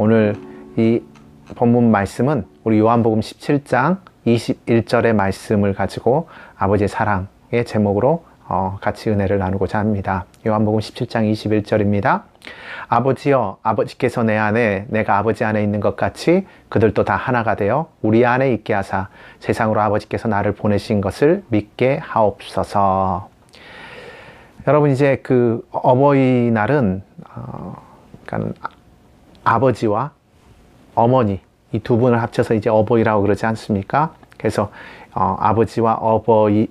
오늘 이 본문 말씀은 우리 요한복음 17장 21절의 말씀을 가지고 아버지의 사랑의 제목으로 같이 은혜를 나누고자 합니다. 요한복음 17장 21절입니다. 아버지여, 아버지께서 내 안에 내가 아버지 안에 있는 것 같이 그들도 다 하나가 되어 우리 안에 있게 하사 세상으로 아버지께서 나를 보내신 것을 믿게 하옵소서. 여러분, 이제 그 어버이날은 그러니까 아버지와 어머니 이 두 분을 합쳐서 이제 어버이라고 그러지 않습니까? 그래서 아버지와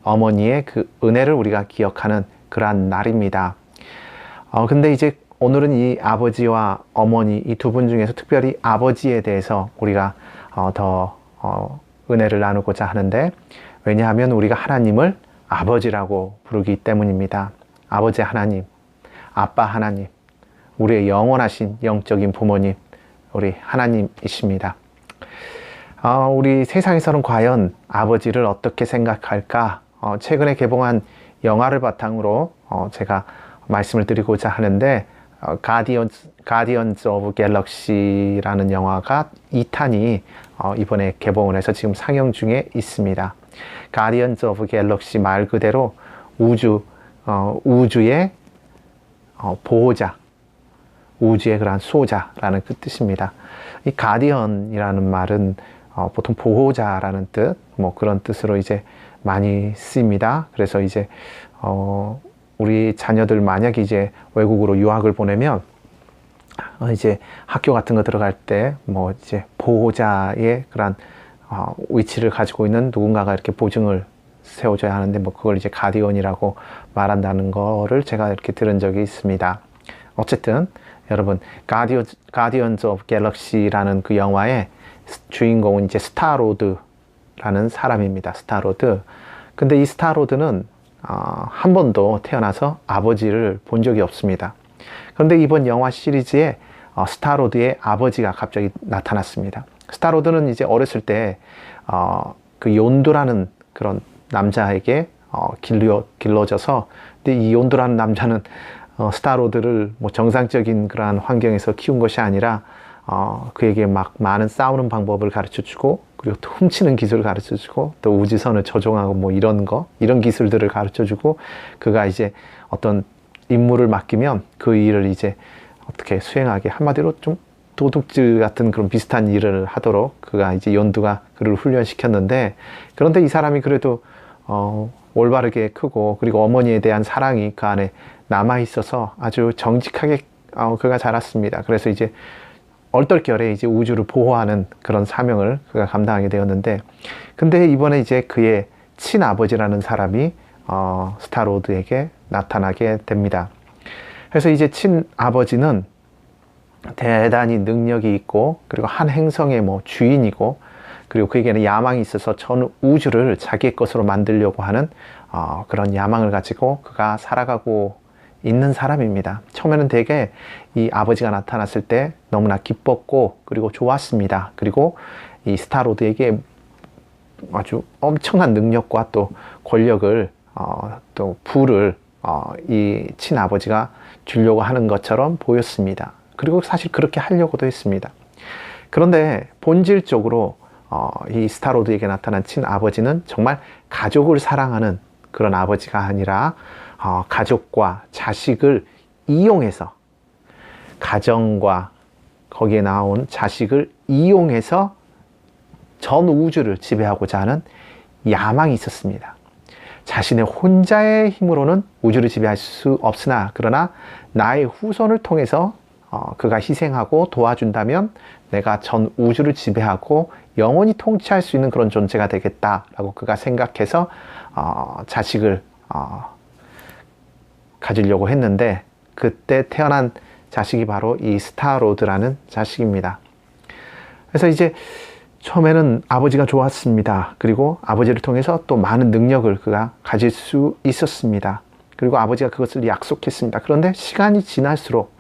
어머니의 그 은혜를 우리가 기억하는 그러한 날입니다. 근데 이제 오늘은 이 아버지와 어머니 이 두 분 중에서 특별히 아버지에 대해서 우리가 더 은혜를 나누고자 하는데, 왜냐하면 우리가 하나님을 아버지라고 부르기 때문입니다. 아버지 하나님, 아빠 하나님, 우리의 영원하신 영적인 부모님, 우리 하나님이십니다. 우리 세상에서는 과연 아버지를 어떻게 생각할까? 최근에 개봉한 영화를 바탕으로 제가 말씀을 드리고자 하는데, 가디언즈 오브 갤럭시라는 영화가 2탄이 이번에 개봉을 해서 지금 상영 중에 있습니다. 가디언즈 오브 갤럭시 말 그대로 우주의 보호자, 우주의 그러한 수호자라는 그 뜻입니다. 이 가디언이라는 말은 보통 보호자라는 뜻, 뭐 그런 뜻으로 이제 많이 쓰입니다. 그래서 이제 우리 자녀들 만약에 이제 외국으로 유학을 보내면 이제 학교 같은 거 들어갈 때 뭐 이제 보호자의 그런 위치를 가지고 있는 누군가가 이렇게 보증을 세워줘야 하는데, 뭐 그걸 이제 가디언이라고 말한다는 거를 제가 이렇게 들은 적이 있습니다. 어쨌든 여러분, 가디언즈 오브 갤럭시라는 그 영화의 주인공은 이제 스타로드라는 사람입니다. 스타로드. 근데 이 스타로드는 한 번도 태어나서 아버지를 본 적이 없습니다. 그런데 이번 영화 시리즈에 스타로드의 아버지가 갑자기 나타났습니다. 스타로드는 이제 어렸을 때 그 욘두라는 그런 남자에게 길러져서, 근데 이 욘두라는 남자는 스타로드를 뭐 정상적인 그러한 환경에서 키운 것이 아니라 그에게 막 많은 싸우는 방법을 가르쳐주고, 그리고 또 훔치는 기술을 가르쳐주고, 또 우주선을 조종하고 뭐 이런 기술들을 가르쳐주고, 그가 이제 어떤 임무를 맡기면 그 일을 이제 어떻게 수행하게, 한마디로 좀 도둑질 같은 그런 비슷한 일을 하도록 그가 이제 욘두가 그를 훈련시켰는데, 그런데 이 사람이 그래도 올바르게 크고, 그리고 어머니에 대한 사랑이 그 안에 남아있어서 아주 정직하게 그가 자랐습니다. 그래서 이제 얼떨결에 이제 우주를 보호하는 그런 사명을 그가 감당하게 되었는데, 근데 이번에 이제 그의 친아버지라는 사람이 스타로드에게 나타나게 됩니다. 그래서 이제 친아버지는 대단히 능력이 있고, 그리고 한 행성의 뭐 주인이고, 그리고 그에게는 야망이 있어서 전 우주를 자기의 것으로 만들려고 하는 그런 야망을 가지고 그가 살아가고 있는 사람입니다. 처음에는 되게 이 아버지가 나타났을 때 너무나 기뻤고, 그리고 좋았습니다. 그리고 이 스타로드에게 아주 엄청난 능력과 또 권력을 또 부를 이 친아버지가 주려고 하는 것처럼 보였습니다. 그리고 사실 그렇게 하려고도 했습니다. 그런데 본질적으로 이 스타로드에게 나타난 친아버지는 정말 가족을 사랑하는 그런 아버지가 아니라 가족과 자식을 이용해서, 가정과 거기에 나온 자식을 이용해서 전 우주를 지배하고자 하는 야망이 있었습니다. 자신의 혼자의 힘으로는 우주를 지배할 수 없으나, 그러나 나의 후손을 통해서 그가 희생하고 도와준다면 내가 전 우주를 지배하고 영원히 통치할 수 있는 그런 존재가 되겠다라고 그가 생각해서 자식을 가지려고 했는데, 그때 태어난 자식이 바로 이 스타로드라는 자식입니다. 그래서 이제 처음에는 아버지가 좋았습니다. 그리고 아버지를 통해서 또 많은 능력을 그가 가질 수 있었습니다. 그리고 아버지가 그것을 약속했습니다. 그런데 시간이 지날수록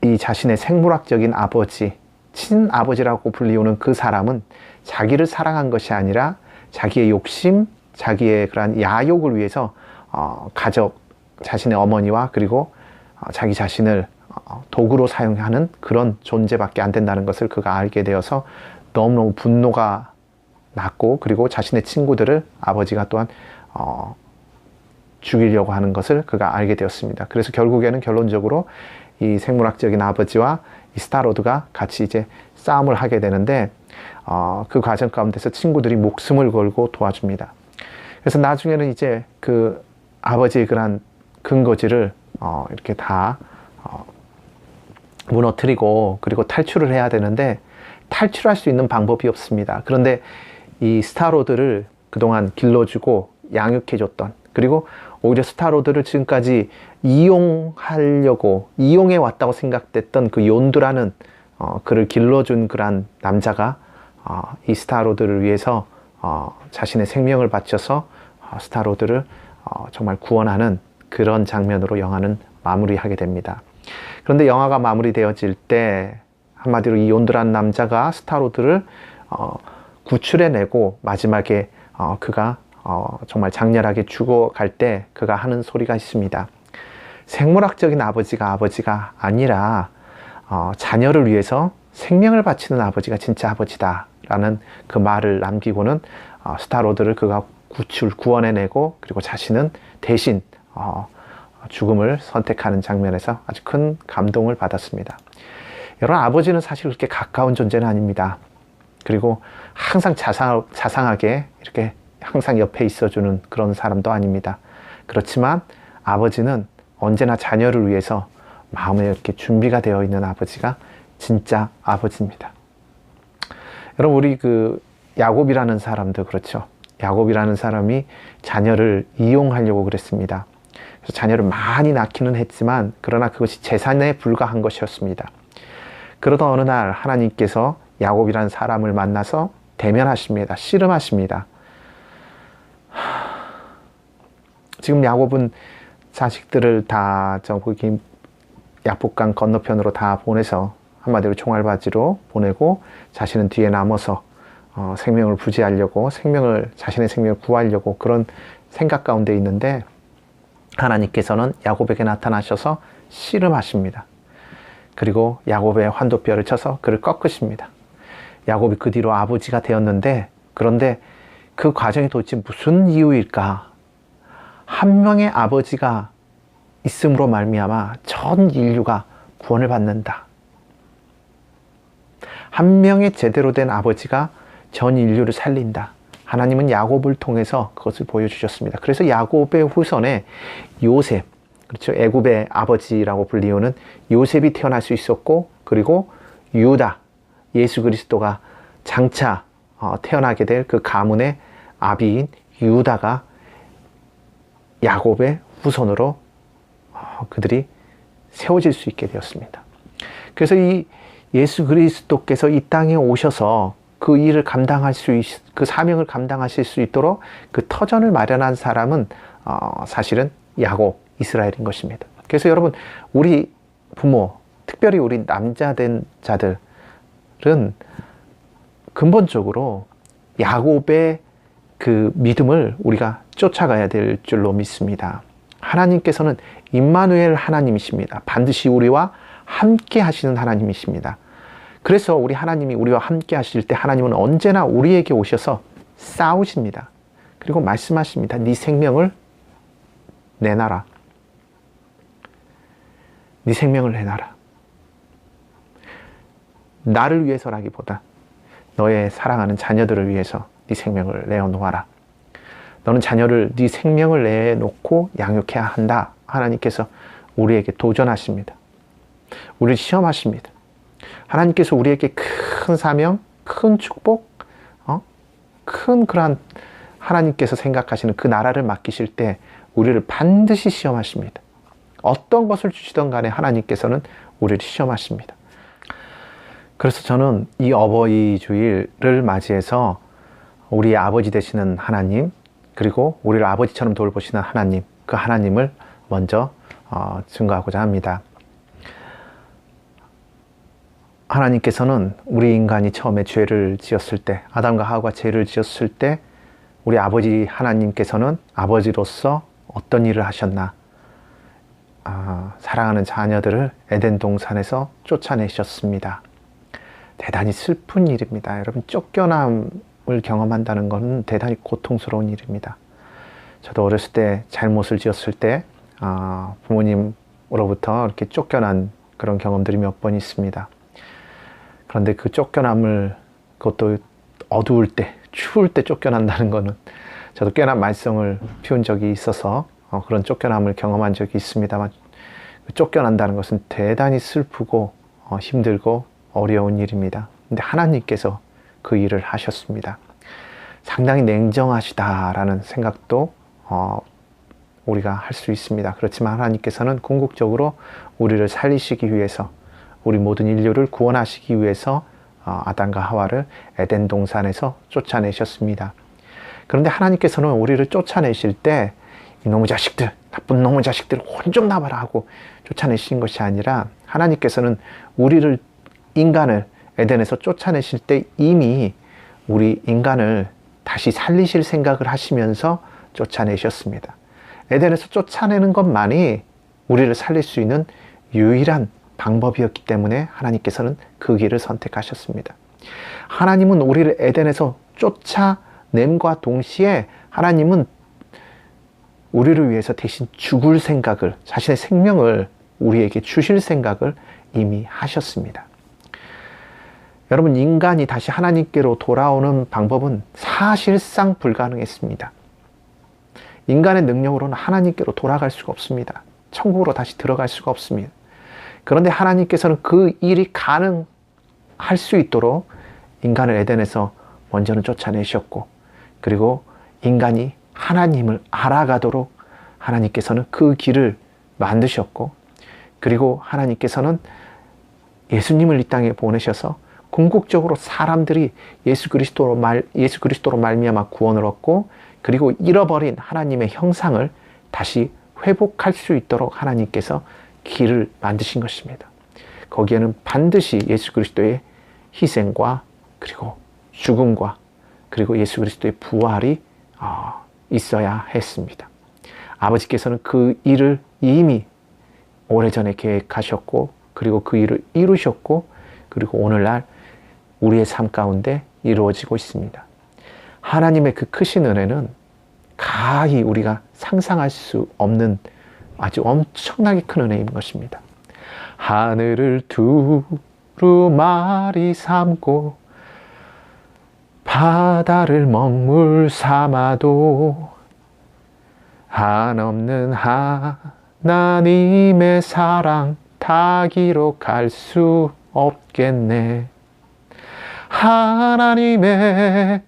이 자신의 생물학적인 아버지, 친아버지라고 불리우는 그 사람은 자기를 사랑한 것이 아니라 자기의 욕심, 자기의 그러한 야욕을 위해서 가족, 자신의 어머니와 그리고 자기 자신을 도구로 사용하는 그런 존재밖에 안 된다는 것을 그가 알게 되어서 너무너무 분노가 났고, 그리고 자신의 친구들을 아버지가 또한 죽이려고 하는 것을 그가 알게 되었습니다. 그래서 결국에는 결론적으로 이 생물학적인 아버지와 이 스타로드가 같이 이제 싸움을 하게 되는데, 그 과정 가운데서 친구들이 목숨을 걸고 도와줍니다. 그래서 나중에는 이제 그 아버지의 그런 근거지를 이렇게 다 무너뜨리고, 그리고 탈출을 해야 되는데 탈출할 수 있는 방법이 없습니다. 그런데 이 스타로드를 그동안 길러주고 양육해줬던, 그리고 오히려 스타로드를 지금까지 이용해 왔다고 생각됐던 그 욘드라는 그를 길러준 그런 남자가 이 스타로드를 위해서 자신의 생명을 바쳐서 스타로드를 정말 구원하는 그런 장면으로 영화는 마무리하게 됩니다. 그런데 영화가 마무리되어질 때 한마디로 이 욘드라는 남자가 스타로드를 구출해내고 마지막에 그가 정말 장렬하게 죽어갈 때 그가 하는 소리가 있습니다. 생물학적인 아버지가 아니라 자녀를 위해서 생명을 바치는 아버지가 진짜 아버지다 라는 그 말을 남기고는 스타로드를 그가 구원해내고, 그리고 자신은 대신 죽음을 선택하는 장면에서 아주 큰 감동을 받았습니다. 여러분, 아버지는 사실 그렇게 가까운 존재는 아닙니다. 그리고 항상 자상하게 이렇게 항상 옆에 있어주는 그런 사람도 아닙니다. 그렇지만 아버지는 언제나 자녀를 위해서 마음에 이렇게 준비가 되어 있는 아버지가 진짜 아버지입니다. 여러분, 우리 그 야곱이라는 사람도 그렇죠. 야곱이라는 사람이 자녀를 이용하려고 그랬습니다. 그래서 자녀를 많이 낳기는 했지만, 그러나 그것이 재산에 불과한 것이었습니다. 그러던 어느 날 하나님께서 야곱이라는 사람을 만나서 대면하십니다. 씨름하십니다. 지금 야곱은 자식들을 다 저기 야복강 건너편으로 다 보내서, 한마디로 총알바지로 보내고, 자신은 뒤에 남아서 생명을 부지하려고, 자신의 생명을 구하려고 그런 생각 가운데 있는데, 하나님께서는 야곱에게 나타나셔서 씨름하십니다. 그리고 야곱의 환도뼈를 쳐서 그를 꺾으십니다. 야곱이 그 뒤로 아버지가 되었는데, 그런데 그 과정이 도대체 무슨 이유일까? 한 명의 아버지가 있음으로 말미암아 전 인류가 구원을 받는다. 한 명의 제대로 된 아버지가 전 인류를 살린다. 하나님은 야곱을 통해서 그것을 보여주셨습니다. 그래서 야곱의 후손에 요셉, 그렇죠, 애굽의 아버지라고 불리우는 요셉이 태어날 수 있었고, 그리고 유다, 예수 그리스도가 장차 태어나게 될 그 가문의 아비인 유다가 야곱의 후손으로 그들이 세워질 수 있게 되었습니다. 그래서 이 예수 그리스도께서 이 땅에 오셔서 그 일을 그 사명을 감당하실 수 있도록 그 터전을 마련한 사람은 사실은 야곱, 이스라엘인 것입니다. 그래서 여러분, 우리 부모, 특별히 우리 남자 된 자들은 근본적으로 야곱의 그 믿음을 우리가 쫓아가야 될 줄로 믿습니다. 하나님께서는 임마누엘 하나님이십니다. 반드시 우리와 함께 하시는 하나님이십니다. 그래서 우리 하나님이 우리와 함께 하실 때 하나님은 언제나 우리에게 오셔서 싸우십니다. 그리고 말씀하십니다. 네 생명을 내놔라. 네 생명을 내놔라. 나를 위해서라기보다 너의 사랑하는 자녀들을 위해서 네 생명을 내어놓아라. 너는 자녀를 네 생명을 내놓고 양육해야 한다. 하나님께서 우리에게 도전하십니다. 우리를 시험하십니다. 하나님께서 우리에게 큰 사명, 큰 축복, 큰 그러한 하나님께서 생각하시는 그 나라를 맡기실 때 우리를 반드시 시험하십니다. 어떤 것을 주시던 간에 하나님께서는 우리를 시험하십니다. 그래서 저는 이 어버이 주일을 맞이해서 우리의 아버지 되시는 하나님, 그리고 우리를 아버지처럼 돌보시는 하나님, 그 하나님을 먼저 증거하고자 합니다. 하나님께서는 우리 인간이 처음에 죄를 지었을 때, 아담과 하와가 죄를 지었을 때 우리 아버지 하나님께서는 아버지로서 어떤 일을 하셨나? 사랑하는 자녀들을 에덴 동산에서 쫓아내셨습니다. 대단히 슬픈 일입니다. 여러분, 쫓겨남을 경험한다는 것은 대단히 고통스러운 일입니다. 저도 어렸을 때 잘못을 지었을 때 부모님으로부터 이렇게 쫓겨난 그런 경험들이 몇 번 있습니다. 그런데 그 쫓겨남을, 그것도 어두울 때, 추울 때 쫓겨난다는 것은, 저도 꽤나 말썽을 피운 적이 있어서 그런 쫓겨남을 경험한 적이 있습니다만, 쫓겨난다는 것은 대단히 슬프고 힘들고 어려운 일입니다. 근데 하나님께서 그 일을 하셨습니다. 상당히 냉정하시다라는 생각도 우리가 할 수 있습니다. 그렇지만 하나님께서는 궁극적으로 우리를 살리시기 위해서, 우리 모든 인류를 구원하시기 위해서 아담과 하와를 에덴 동산에서 쫓아내셨습니다. 그런데 하나님께서는 우리를 쫓아내실 때 이놈의 자식들, 나쁜 놈의 자식들 혼 좀 나봐라 하고 쫓아내신 것이 아니라, 하나님께서는 우리를, 인간을 에덴에서 쫓아내실 때 이미 우리 인간을 다시 살리실 생각을 하시면서 쫓아내셨습니다. 에덴에서 쫓아내는 것만이 우리를 살릴 수 있는 유일한 방법이었기 때문에 하나님께서는 그 길을 선택하셨습니다. 하나님은 우리를 에덴에서 쫓아냄과 동시에 하나님은 우리를 위해서 대신 죽을 생각을, 자신의 생명을 우리에게 주실 생각을 이미 하셨습니다. 여러분, 인간이 다시 하나님께로 돌아오는 방법은 사실상 불가능했습니다. 인간의 능력으로는 하나님께로 돌아갈 수가 없습니다. 천국으로 다시 들어갈 수가 없습니다. 그런데 하나님께서는 그 일이 가능할 수 있도록 인간을 에덴에서 먼저는 쫓아내셨고, 그리고 인간이 하나님을 알아가도록 하나님께서는 그 길을 만드셨고, 그리고 하나님께서는 예수님을 이 땅에 보내셔서 궁극적으로 사람들이 예수 그리스도로 말미암아 구원을 얻고, 그리고 잃어버린 하나님의 형상을 다시 회복할 수 있도록 하나님께서 길을 만드신 것입니다. 거기에는 반드시 예수 그리스도의 희생과 그리고 죽음과 그리고 예수 그리스도의 부활이 있어야 했습니다. 아버지께서는 그 일을 이미 오래전에 계획하셨고, 그리고 그 일을 이루셨고, 그리고 오늘날 우리의 삶 가운데 이루어지고 있습니다. 하나님의 그 크신 은혜는 가히 우리가 상상할 수 없는 아주 엄청나게 큰 은혜인 것입니다. 하늘을 두루마리 삼고 바다를 먹물 삼아도 한없는 하나님의 사랑 다 기록할 수 없겠네. 하나님의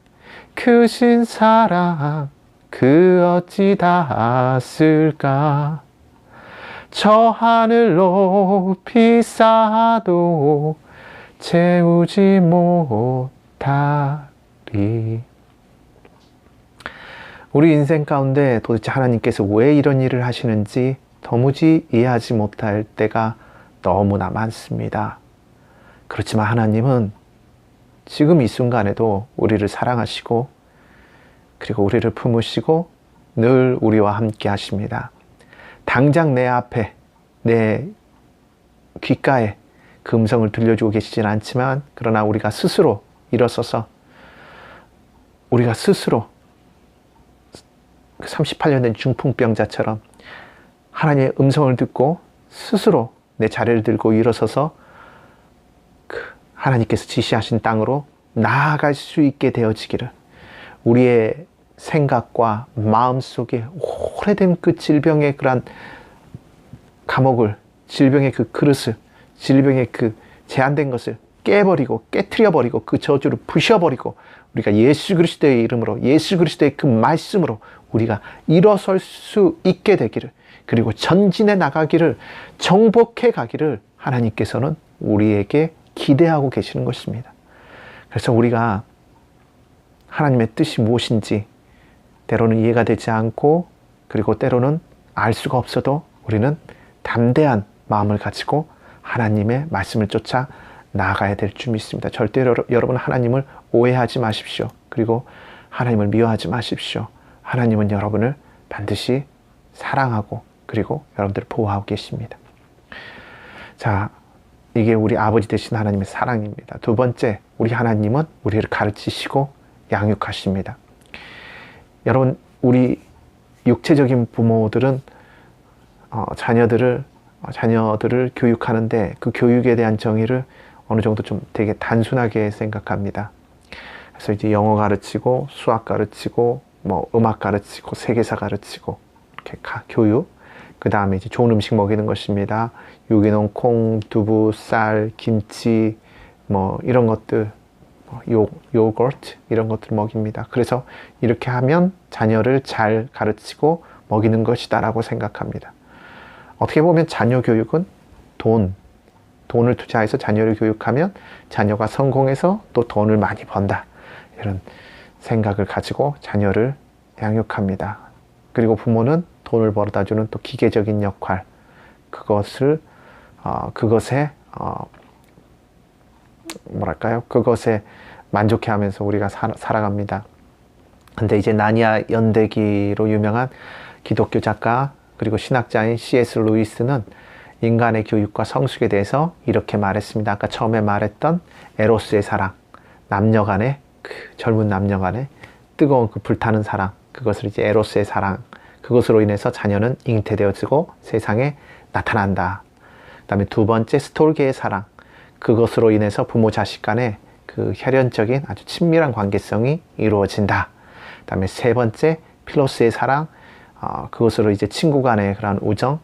크신 사랑 그 어찌 닿았을까. 저 하늘 높이 쌓아도 채우지 못하리. 우리 인생 가운데 도대체 하나님께서 왜 이런 일을 하시는지 도무지 이해하지 못할 때가 너무나 많습니다. 그렇지만 하나님은 지금 이 순간에도 우리를 사랑하시고, 그리고 우리를 품으시고 늘 우리와 함께 하십니다. 당장 내 앞에, 내 귓가에 그 음성을 들려주고 계시진 않지만, 그러나 우리가 스스로 일어서서, 우리가 스스로 38년 된 중풍병자처럼 하나님의 음성을 듣고 스스로 내 자리를 들고 일어서서 하나님께서 지시하신 땅으로 나아갈 수 있게 되어지기를, 우리의 생각과 마음속에 오래된 그 질병의 그런 감옥을, 질병의 그 그릇을, 질병의 그 제한된 것을 깨버리고 깨트려버리고 그 저주를 부셔버리고, 우리가 예수 그리스도의 이름으로, 예수 그리스도의 그 말씀으로 우리가 일어설 수 있게 되기를, 그리고 전진해 나가기를, 정복해 가기를 하나님께서는 우리에게 기대하고 계시는 것입니다. 그래서 우리가 하나님의 뜻이 무엇인지 때로는 이해가 되지 않고, 그리고 때로는 알 수가 없어도 우리는 담대한 마음을 가지고 하나님의 말씀을 쫓아 나아가야 될 줄 믿습니다. 절대 여러분 하나님을 오해하지 마십시오. 그리고 하나님을 미워하지 마십시오. 하나님은 여러분을 반드시 사랑하고 그리고 여러분들을 보호하고 계십니다. 자, 이게 우리 아버지 되신 하나님의 사랑입니다. 두 번째, 우리 하나님은 우리를 가르치시고 양육하십니다. 여러분, 우리 육체적인 부모들은 자녀들을 교육하는데 그 교육에 대한 정의를 어느 정도 좀 되게 단순하게 생각합니다. 그래서 이제 영어 가르치고 수학 가르치고 뭐 음악 가르치고 세계사 가르치고 이렇게 교육. 그 다음에 이제 좋은 음식 먹이는 것입니다. 유기농 콩, 두부, 쌀, 김치 뭐 이런 것들, 요거트 이런 것들 먹입니다. 그래서 이렇게 하면 자녀를 잘 가르치고 먹이는 것이다라고 생각합니다. 어떻게 보면 자녀 교육은 돈을 투자해서 자녀를 교육하면 자녀가 성공해서 또 돈을 많이 번다. 이런 생각을 가지고 자녀를 양육합니다. 그리고 부모는 돈을 벌어다 주는 또 기계적인 역할, 그것에 만족해하면서 우리가 살아갑니다. 근데 이제 나니아 연대기로 유명한 기독교 작가 그리고 신학자인 C.S. 루이스는 인간의 교육과 성숙에 대해서 이렇게 말했습니다. 아까 처음에 말했던 에로스의 사랑, 남녀간의 젊은 남녀간의 뜨거운 그 불타는 사랑, 그것을 이제 에로스의 사랑, 그것으로 인해서 자녀는 잉태되어지고 세상에 나타난다. 그 다음에 두 번째, 스톨게의 사랑, 그것으로 인해서 부모 자식 간의 그 혈연적인 아주 친밀한 관계성이 이루어진다. 그 다음에 세 번째, 필로스의 사랑, 그것으로 이제 친구 간의 그런 우정,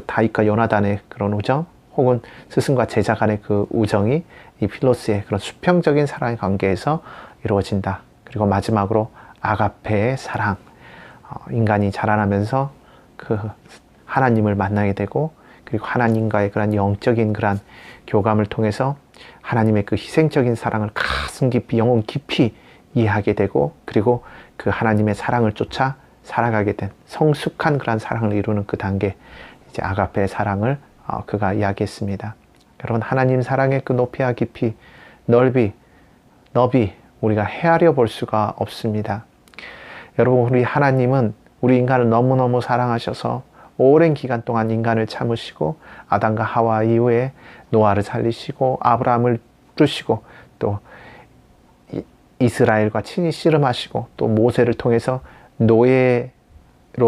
다윗과 요나단의 그런 우정, 혹은 스승과 제자 간의 그 우정이 이 필로스의 그런 수평적인 사랑의 관계에서 이루어진다. 그리고 마지막으로 아가페의 사랑, 인간이 자라나면서 그 하나님을 만나게 되고, 그리고 하나님과의 그런 영적인 그런 교감을 통해서 하나님의 그 희생적인 사랑을 가슴 깊이, 영혼 깊이 이해하게 되고, 그리고 그 하나님의 사랑을 쫓아 살아가게 된 성숙한 그런 사랑을 이루는 그 단계, 이제 아가페의 사랑을 그가 이야기했습니다. 여러분, 하나님 사랑의 그 높이와 깊이, 넓이 우리가 헤아려 볼 수가 없습니다. 여러분, 우리 하나님은 우리 인간을 너무너무 사랑하셔서 오랜 기간 동안 인간을 참으시고 아담과 하와 이후에 노아를 살리시고 아브라함을 부르시고 또 이스라엘과 친히 씨름하시고 또 모세를 통해서 노예로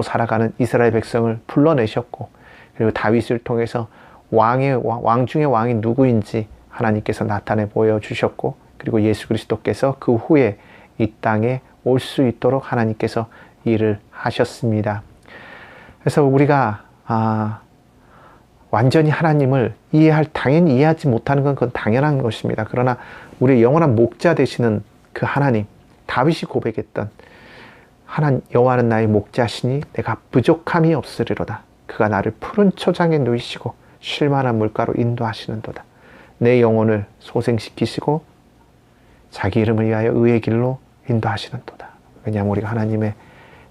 살아가는 이스라엘 백성을 불러내셨고, 그리고 다윗을 통해서 왕 중의 왕이 누구인지 하나님께서 나타내 보여주셨고, 그리고 예수 그리스도께서 그 후에 이 땅에 올 수 있도록 하나님께서 일을 하셨습니다. 그래서 우리가 완전히 하나님을 당연히 이해하지 못하는 건 그건 당연한 것입니다. 그러나 우리의 영원한 목자 되시는 그 하나님, 다윗이 고백했던 여호와는 나의 목자시니 내가 부족함이 없으리로다. 그가 나를 푸른 초장에 누이시고 쉴만한 물가로 인도하시는도다. 내 영혼을 소생시키시고 자기 이름을 위하여 의의 길로 인도하시는도다. 왜냐하면 우리가 하나님의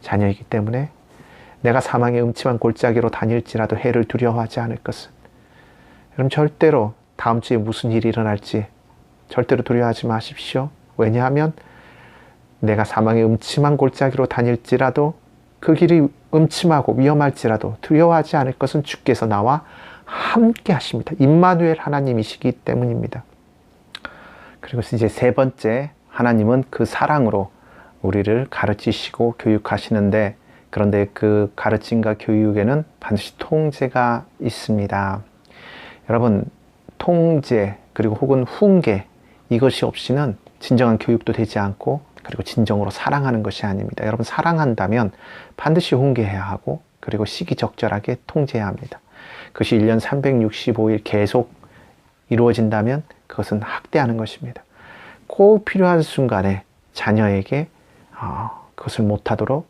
자녀이기 때문에 내가 사망의 음침한 골짜기로 다닐지라도 해를 두려워하지 않을 것은. 그럼 절대로 다음 주에 무슨 일이 일어날지 절대로 두려워하지 마십시오. 왜냐하면 내가 사망의 음침한 골짜기로 다닐지라도 그 길이 음침하고 위험할지라도 두려워하지 않을 것은 주께서 나와 함께 하십니다. 임마누엘 하나님이시기 때문입니다. 그리고 이제 세 번째, 하나님은 그 사랑으로 우리를 가르치시고 교육하시는데, 그런데 그 가르침과 교육에는 반드시 통제가 있습니다. 여러분, 통제 그리고 혹은 훈계, 이것이 없이는 진정한 교육도 되지 않고, 그리고 진정으로 사랑하는 것이 아닙니다. 여러분, 사랑한다면 반드시 훈계해야 하고, 그리고 시기적절하게 통제해야 합니다. 그것이 1년 365일 계속 이루어진다면 그것은 학대하는 것입니다. 꼭 필요한 순간에 자녀에게 그것을 못하도록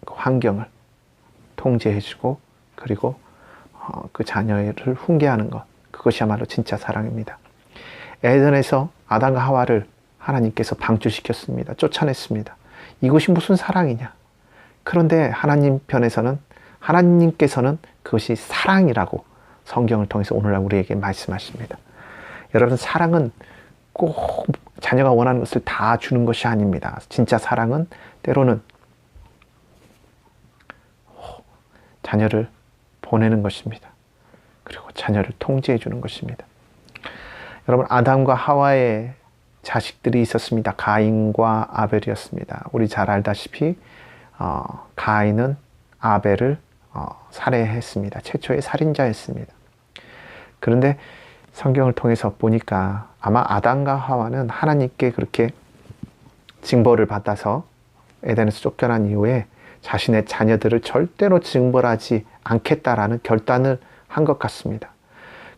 그 환경을 통제해주고, 그리고 그 자녀를 훈계하는 것, 그것이야말로 진짜 사랑입니다. 에덴에서 아담과 하와를 하나님께서 방주시켰습니다. 쫓아냈습니다. 이것이 무슨 사랑이냐? 그런데 하나님께서는 그것이 사랑이라고 성경을 통해서 오늘날 우리에게 말씀하십니다. 여러분, 사랑은 꼭 자녀가 원하는 것을 다 주는 것이 아닙니다. 진짜 사랑은 때로는 자녀를 보내는 것입니다. 그리고 자녀를 통제해 주는 것입니다. 여러분, 아담과 하와의 자식들이 있었습니다. 가인과 아벨이었습니다. 우리 잘 알다시피 가인은 아벨을 살해했습니다. 최초의 살인자였습니다. 그런데 성경을 통해서 보니까 아마 아담과 하와는 하나님께 그렇게 징벌을 받아서 에덴에서 쫓겨난 이후에 자신의 자녀들을 절대로 징벌하지 않겠다라는 결단을 한 것 같습니다.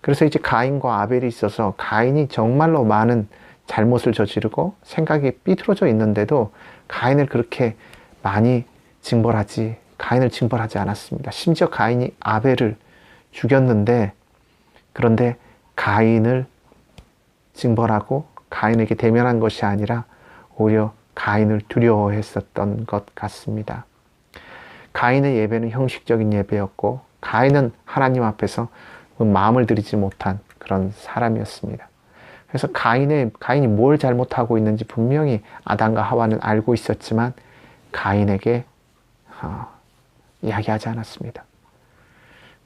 그래서 이제 가인과 아벨이 있어서 가인이 정말로 많은 잘못을 저지르고 생각이 삐뚤어져 있는데도 가인을 그렇게 많이 가인을 징벌하지 않았습니다. 심지어 가인이 아벨을 죽였는데, 그런데 가인을 징벌하고 가인에게 대면한 것이 아니라 오히려 가인을 두려워했었던 것 같습니다. 가인의 예배는 형식적인 예배였고, 가인은 하나님 앞에서 마음을 들이지 못한 그런 사람이었습니다. 그래서 가인이 뭘 잘못하고 있는지 분명히 아담과 하와는 알고 있었지만 가인에게 이야기하지 않았습니다.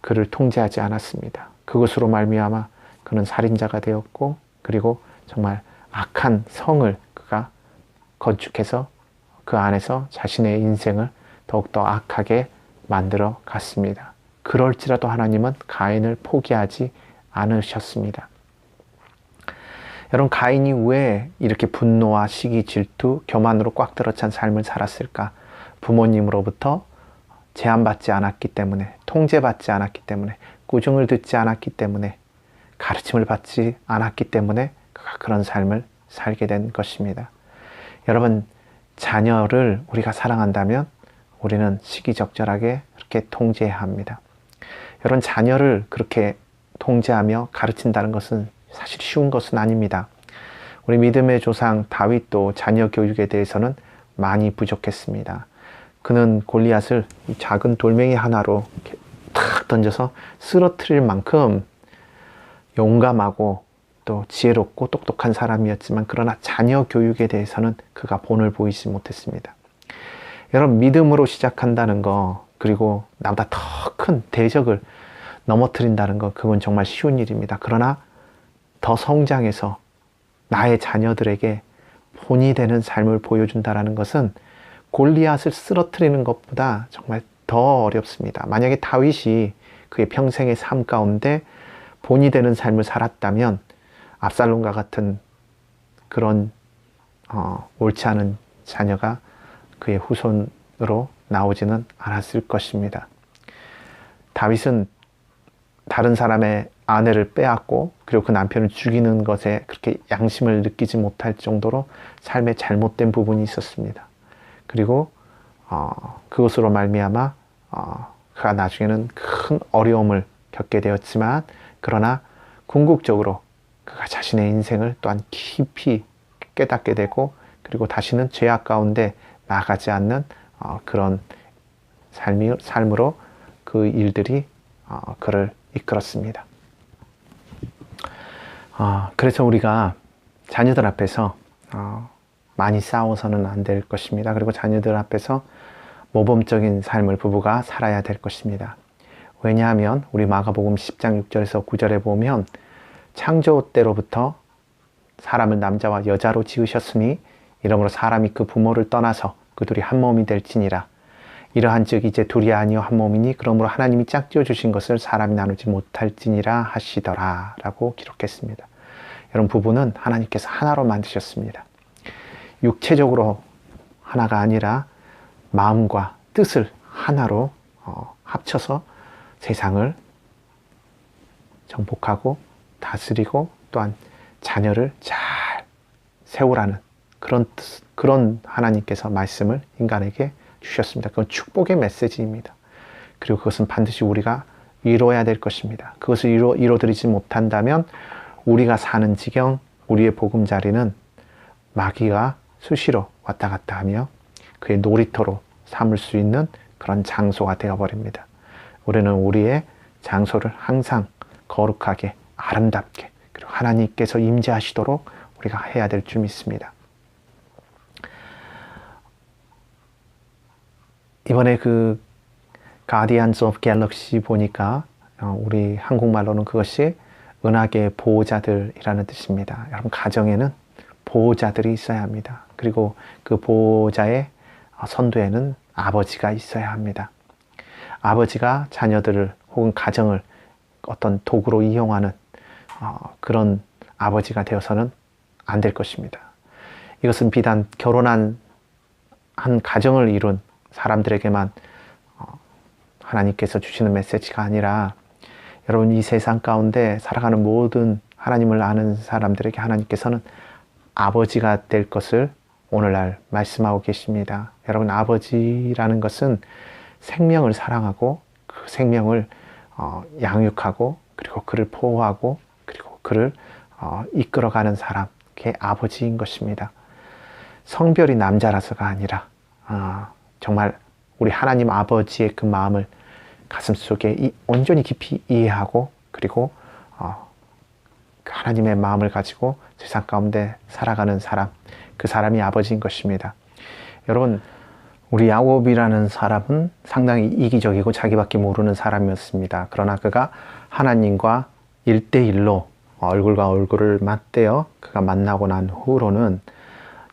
그를 통제하지 않았습니다. 그것으로 말미암아 그는 살인자가 되었고, 그리고 정말 악한 성을 그가 건축해서 그 안에서 자신의 인생을 더욱더 악하게 만들어 갔습니다. 그럴지라도 하나님은 가인을 포기하지 않으셨습니다. 여러분, 가인이 왜 이렇게 분노와 시기, 질투, 교만으로 꽉 들어찬 삶을 살았을까? 부모님으로부터 제한받지 않았기 때문에, 통제받지 않았기 때문에, 꾸중을 듣지 않았기 때문에, 가르침을 받지 않았기 때문에 그가 그런 삶을 살게 된 것입니다. 여러분, 자녀를 우리가 사랑한다면 우리는 시기적절하게 그렇게 통제해야 합니다. 여러분, 자녀를 그렇게 통제하며 가르친다는 것은 사실 쉬운 것은 아닙니다. 우리 믿음의 조상 다윗도 자녀 교육에 대해서는 많이 부족했습니다. 그는 골리앗을 작은 돌멩이 하나로 이렇게 탁 던져서 쓰러뜨릴 만큼 용감하고 또 지혜롭고 똑똑한 사람이었지만, 그러나 자녀 교육에 대해서는 그가 본을 보이지 못했습니다. 여러분, 믿음으로 시작한다는 거, 그리고 나보다 더 큰 대적을 넘어뜨린다는 거, 그건 정말 쉬운 일입니다. 그러나 더 성장해서 나의 자녀들에게 본이 되는 삶을 보여준다는 것은 골리앗을 쓰러뜨리는 것보다 정말 더 어렵습니다. 만약에 다윗이 그의 평생의 삶 가운데 본이 되는 삶을 살았다면 압살롬과 같은 그런 옳지 않은 자녀가 그의 후손으로 나오지는 않았을 것입니다. 다윗은 다른 사람의 아내를 빼앗고, 그리고 그 남편을 죽이는 것에 그렇게 양심을 느끼지 못할 정도로 삶에 잘못된 부분이 있었습니다. 그리고 그것으로 말미암아 그가 나중에는 큰 어려움을 겪게 되었지만, 그러나 궁극적으로 그가 자신의 인생을 또한 깊이 깨닫게 되고, 그리고 다시는 죄악 가운데 나가지 않는 그런 삶으로 그 일들이 그를 이끌었습니다. 그래서 우리가 자녀들 앞에서 많이 싸워서는 안 될 것입니다. 그리고 자녀들 앞에서 모범적인 삶을 부부가 살아야 될 것입니다. 왜냐하면 우리 마가복음 10장 6절에서 9절에 보면, 창조 때로부터 사람을 남자와 여자로 지으셨으니 이러므로 사람이 그 부모를 떠나서 그 둘이 한 몸이 될지니라. 이러한즉 이제 둘이 아니요 한 몸이니 그러므로 하나님이 짝지어 주신 것을 사람이 나누지 못할지니라 하시더라 라고 기록했습니다. 여러분, 부부는 하나님께서 하나로 만드셨습니다. 육체적으로 하나가 아니라 마음과 뜻을 하나로 합쳐서 세상을 정복하고 다스리고 또한 자녀를 잘 세우라는 그런 하나님께서 말씀을 인간에게 주셨습니다. 그건 축복의 메시지입니다. 그리고 그것은 반드시 우리가 이루어야 될 것입니다. 그것을 이루어드리지 못한다면 우리가 사는 지경, 우리의 보금자리는 마귀가 수시로 왔다 갔다 하며 그의 놀이터로 삼을 수 있는 그런 장소가 되어버립니다. 우리는 우리의 장소를 항상 거룩하게, 아름답게, 그리고 하나님께서 임재하시도록 우리가 해야 될 줄 믿습니다. 이번에 그 Guardians of Galaxy 보니까 우리 한국말로는 그것이 은하계의 보호자들이라는 뜻입니다. 여러분, 가정에는 보호자들이 있어야 합니다. 그리고 그 보호자의 선두에는 아버지가 있어야 합니다. 아버지가 자녀들을 혹은 가정을 어떤 도구로 이용하는 그런 아버지가 되어서는 안 될 것입니다. 이것은 비단 결혼한 한 가정을 이룬 사람들에게만 하나님께서 주시는 메시지가 아니라 여러분, 이 세상 가운데 살아가는 모든 하나님을 아는 사람들에게 하나님께서는 아버지가 될 것을 오늘날 말씀하고 계십니다. 여러분, 아버지라는 것은 생명을 사랑하고 그 생명을 양육하고 그리고 그를 보호하고 그리고 그를 이끌어가는 사람, 그게 아버지인 것입니다. 성별이 남자라서가 아니라 정말 우리 하나님 아버지의 그 마음을 가슴속에 온전히 깊이 이해하고 그리고 하나님의 마음을 가지고 세상 가운데 살아가는 사람, 그 사람이 아버지인 것입니다. 여러분, 우리 야곱이라는 사람은 상당히 이기적이고 자기밖에 모르는 사람이었습니다. 그러나 그가 하나님과 1대1로 얼굴과 얼굴을 맞대어 그가 만나고 난 후로는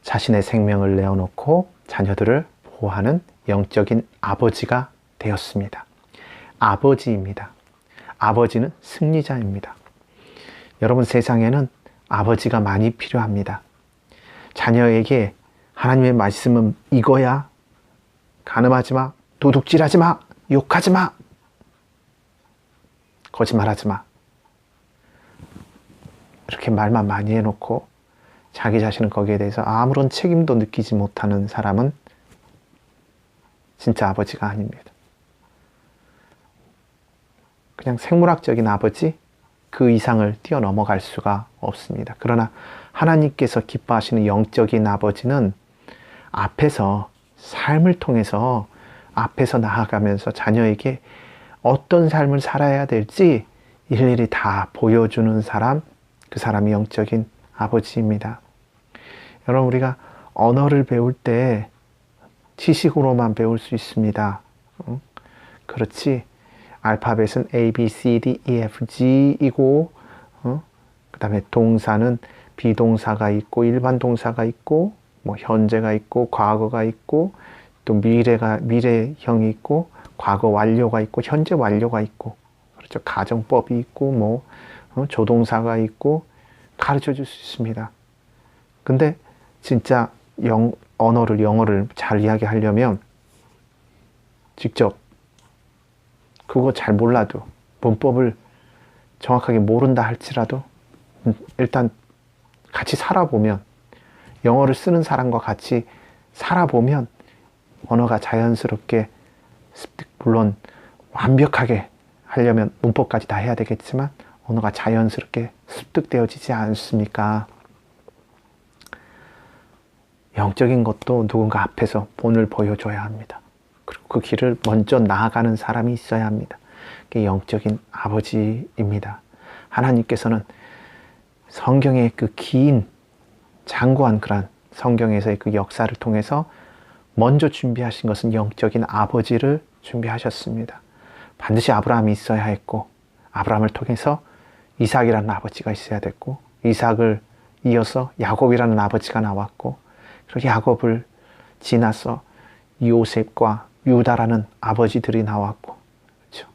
자신의 생명을 내어놓고 자녀들을 보호하는 영적인 아버지가 되었습니다. 아버지입니다. 아버지는 승리자입니다. 여러분, 세상에는 아버지가 많이 필요합니다. 자녀에게 하나님의 말씀은 이거야. 간음하지 마. 도둑질하지 마. 욕하지 마. 거짓말하지 마. 이렇게 말만 많이 해놓고 자기 자신은 거기에 대해서 아무런 책임도 느끼지 못하는 사람은 진짜 아버지가 아닙니다. 그냥 생물학적인 아버지, 그 이상을 뛰어넘어갈 수가 없습니다. 그러나 하나님께서 기뻐하시는 영적인 아버지는 앞에서, 삶을 통해서 앞에서 나아가면서 자녀에게 어떤 삶을 살아야 될지 일일이 다 보여주는 사람, 그 사람이 영적인 아버지입니다. 여러분, 우리가 언어를 배울 때 지식으로만 배울 수 있습니다. 그렇지, 알파벳은 A, B, C, D, E, F, G이고 그 다음에 동사는 비동사가 있고 일반 동사가 있고 뭐 현재가 있고 과거가 있고 또 미래형이 있고 과거 완료가 있고 현재 완료가 있고, 그렇죠. 가정법이 있고 뭐 조동사가 있고 가르쳐 줄 수 있습니다. 근데 진짜 영어를 잘 이야기하려면 직접 그거 잘 몰라도, 문법을 정확하게 모른다 할지라도 일단 같이 살아보면, 영어를 쓰는 사람과 같이 살아보면 언어가 자연스럽게, 물론 완벽하게 하려면 문법까지 다 해야 되겠지만 언어가 자연스럽게 습득되어지지 않습니까? 영적인 것도 누군가 앞에서 본을 보여줘야 합니다. 그리고 그 길을 먼저 나아가는 사람이 있어야 합니다. 그게 영적인 아버지입니다. 하나님께서는 성경의 그 긴 장구한 그런 성경에서의 그 역사를 통해서 먼저 준비하신 것은 영적인 아버지를 준비하셨습니다. 반드시 아브라함이 있어야 했고, 아브라함을 통해서 이삭이라는 아버지가 있어야 됐고, 이삭을 이어서 야곱이라는 아버지가 나왔고, 그리고 야곱을 지나서 요셉과 유다라는 아버지들이 나왔고, 그렇죠.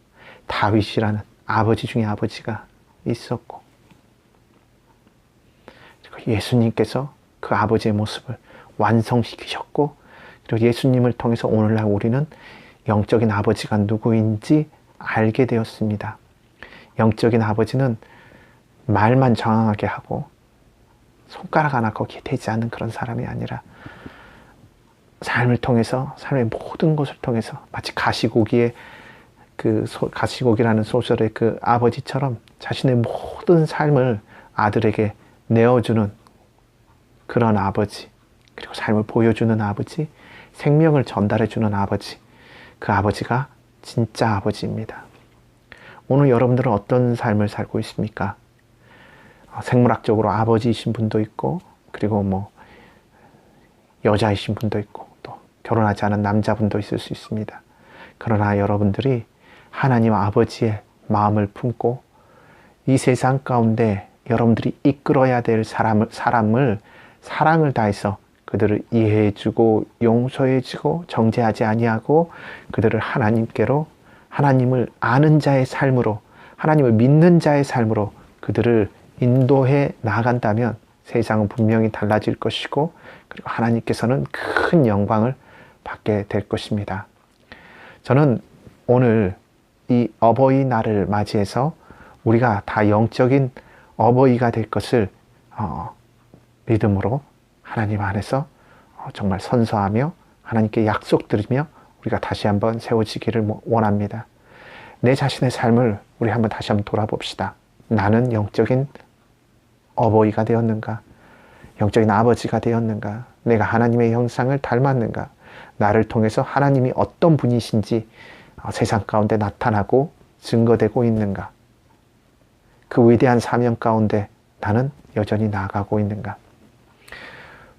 다윗이라는 아버지 중에 아버지가 있었고, 그리고 예수님께서 그 아버지의 모습을 완성시키셨고, 그리고 예수님을 통해서 오늘날 우리는 영적인 아버지가 누구인지 알게 되었습니다. 영적인 아버지는 말만 장황하게 하고 손가락 하나 거기에 대지 않는 그런 사람이 아니라 삶을 통해서, 삶의 모든 것을 통해서 마치 가시고기의 가시고기라는 소설의 그 아버지처럼 자신의 모든 삶을 아들에게 내어주는 그런 아버지, 그리고 삶을 보여주는 아버지, 생명을 전달해주는 아버지, 그 아버지가 진짜 아버지입니다. 오늘 여러분들은 어떤 삶을 살고 있습니까? 생물학적으로 아버지이신 분도 있고, 그리고 뭐 여자이신 분도 있고, 또 결혼하지 않은 남자분도 있을 수 있습니다. 그러나 여러분들이 하나님 아버지의 마음을 품고 이 세상 가운데 여러분들이 이끌어야 될 사람을 사랑을 다해서 그들을 이해해주고 용서해주고 정죄하지 아니하고 그들을 하나님께로, 하나님을 아는 자의 삶으로, 하나님을 믿는 자의 삶으로 그들을 인도해 나간다면 세상은 분명히 달라질 것이고, 그리고 하나님께서는 큰 영광을 받게 될 것입니다. 저는 오늘 이 어버이날을 맞이해서 우리가 다 영적인 어버이가 될 것을 믿음으로 하나님 안에서 정말 선서하며 하나님께 약속드리며 우리가 다시 한번 세워지기를 원합니다. 내 자신의 삶을 우리 한번 다시 한번 돌아봅시다. 나는 영적인 어버이가 되었는가? 영적인 아버지가 되었는가? 내가 하나님의 형상을 닮았는가? 나를 통해서 하나님이 어떤 분이신지 세상 가운데 나타나고 증거되고 있는가? 그 위대한 사명 가운데 나는 여전히 나아가고 있는가?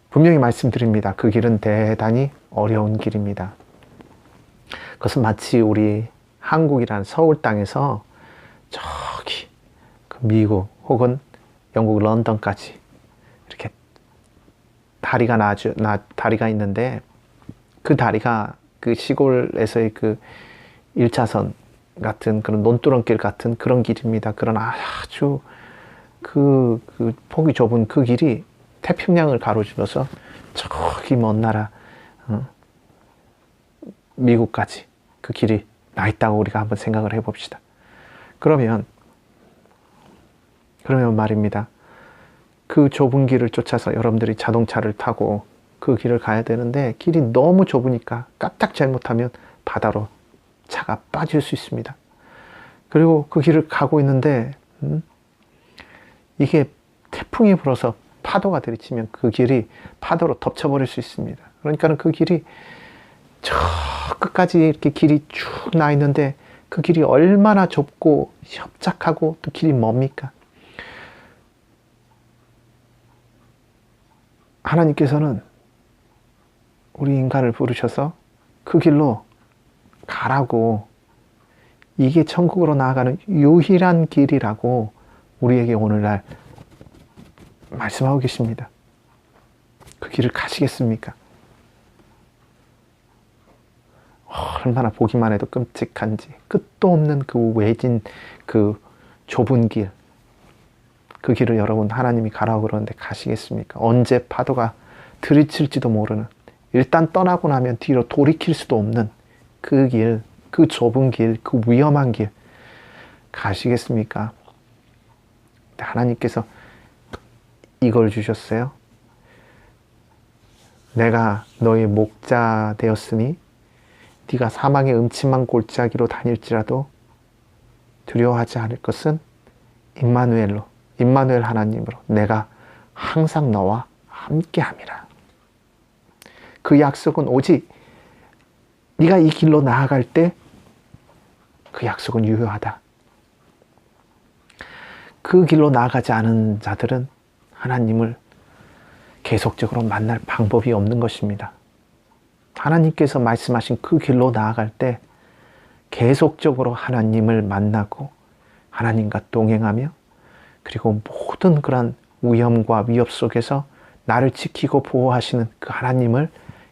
분명히 말씀드립니다. 그 길은 대단히 어려운 길입니다. 그것은 마치 우리 한국이란 서울 땅에서 저기 그 미국 혹은 영국 런던까지 이렇게 다리가 있는데, 그 다리가 그 시골에서의 그 1차선 같은 그런 논두렁길 같은 그런 길입니다. 그런 아주 그 폭이 좁은 그 길이 태평양을 가로질러서 저기 먼 나라 미국까지 그 길이 나 있다고 우리가 한번 생각을 해봅시다. 그러면 말입니다. 그 좁은 길을 쫓아서 여러분들이 자동차를 타고 그 길을 가야 되는데, 길이 너무 좁으니까 까딱 잘못하면 바다로 차가 빠질 수 있습니다. 그리고 그 길을 가고 있는데 이게 태풍이 불어서 파도가 들이치면 그 길이 파도로 덮쳐버릴 수 있습니다. 그러니까는 그 길이 저 끝까지 이렇게 길이 쭉 나 있는데, 그 길이 얼마나 좁고 협착하고 또 길이 멉니까? 하나님께서는 우리 인간을 부르셔서 그 길로 가라고, 이게 천국으로 나아가는 유일한 길이라고 우리에게 오늘날 말씀하고 계십니다. 그 길을 가시겠습니까? 얼마나 보기만 해도 끔찍한지, 끝도 없는 그 외진 그 좁은 길, 그 길을 여러분 하나님이 가라고 그러는데 가시겠습니까? 언제 파도가 들이칠지도 모르는, 일단 떠나고 나면 뒤로 돌이킬 수도 없는 그 길, 그 좁은 길, 그 위험한 길 가시겠습니까? 하나님께서 이걸 주셨어요. 내가 너의 목자 되었으니 네가 사망의 음침한 골짜기로 다닐지라도 두려워하지 않을 것은 임마누엘 하나님으로 내가 항상 너와 함께함이라. 그 약속은 오직 네가 이 길로 나아갈 때 그 약속은 유효하다. 그 길로 나아가지 않은 자들은 하나님을 계속적으로 만날 방법이 없는 것입니다. 하나님께서 말씀하신 그 길로 나아갈 때 계속적으로 하나님을 만나고 하나님과 동행하며, 그리고 모든 그런 위험과 위협 속에서 나를 지키고 보호하시는 그 하나님을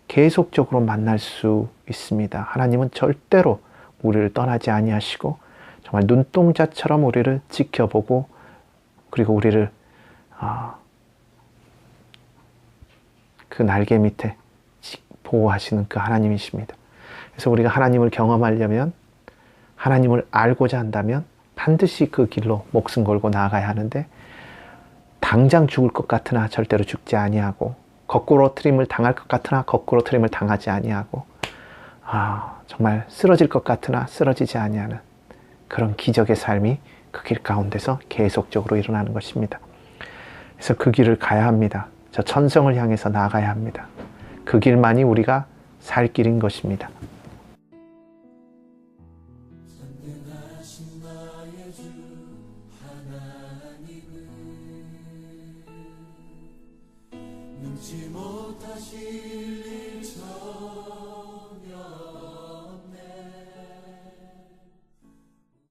계속적으로 만날 수 있습니다. 하나님은 절대로 우리를 떠나지 아니하시고 정말 눈동자처럼 우리를 지켜보고, 그리고 우리를 그 날개 밑에 보호하시는 그 하나님이십니다. 그래서 우리가 하나님을 경험하려면, 하나님을 알고자 한다면 반드시 그 길로 목숨 걸고 나아가야 하는데, 당장 죽을 것 같으나 절대로 죽지 아니하고, 거꾸로 트림을 당할 것 같으나 거꾸로 트림을 당하지 아니하고, 정말 쓰러질 것 같으나 쓰러지지 아니하는 그런 기적의 삶이 그 길 가운데서 계속적으로 일어나는 것입니다. 그래서 그 길을 가야 합니다. 저 천성을 향해서 나아가야 합니다. 그 길만이 우리가 살 길인 것입니다.